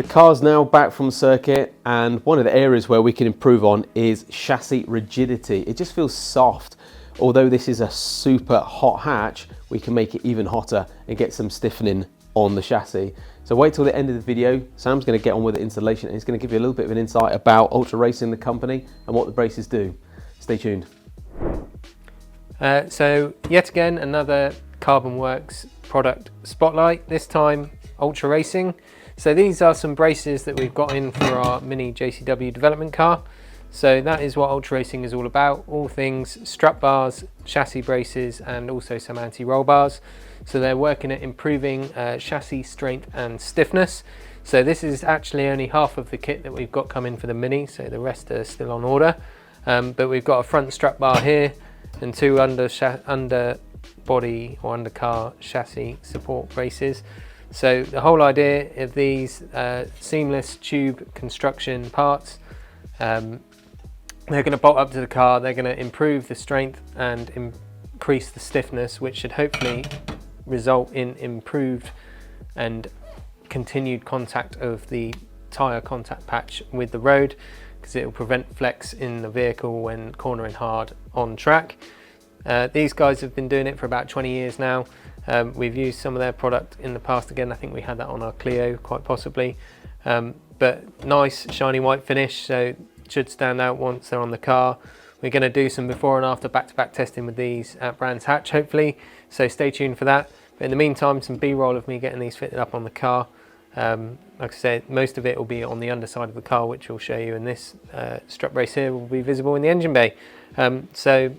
The car's now back from circuit, and one of the areas where we can improve on is chassis rigidity. It just feels soft. Although this is a super hot hatch, we can make it even hotter and get some stiffening on the chassis. So wait till the end of the video. Sam's going to get on with the installation and he's going to give you a little bit of an insight about Ultra Racing, the company, and what the braces do. Stay tuned. So yet again, another Carbonwurks product spotlight, this time Ultra Racing. So these are some braces that we've got in for our mini JCW development car. So that is what Ultra Racing is all about, all things strut bars, chassis braces, and also some anti-roll bars. So they're working at improving chassis strength and stiffness. So this is actually only half of the kit that we've got coming for the Mini, so the rest are still on order. But we've got a front strut bar here and two under body or undercar chassis support braces. So the whole idea of these seamless tube construction parts, they're going to bolt up to the car, they're going to improve the strength and increase the stiffness, which should hopefully result in improved and continued contact of the tyre contact patch with the road, because it will prevent flex in the vehicle when cornering hard on track. These guys have been doing it for about 20 years now. We've used some of their product in the past. Again, I think we had that on our Clio quite possibly, but nice shiny white finish, so should stand out once they're on the car. We're going to do some before and after back-to-back testing with these at Brands Hatch hopefully, so stay tuned for that. But in the meantime, some b-roll of me getting these fitted up on the car. Like I said, most of it will be on the underside of the car, which we'll show you, and this strut brace here will be visible in the engine bay. So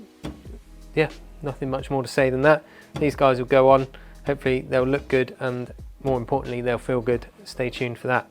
yeah, nothing much more to say than that. These guys will go on, hopefully they'll look good, and more importantly they'll feel good. Stay tuned for that.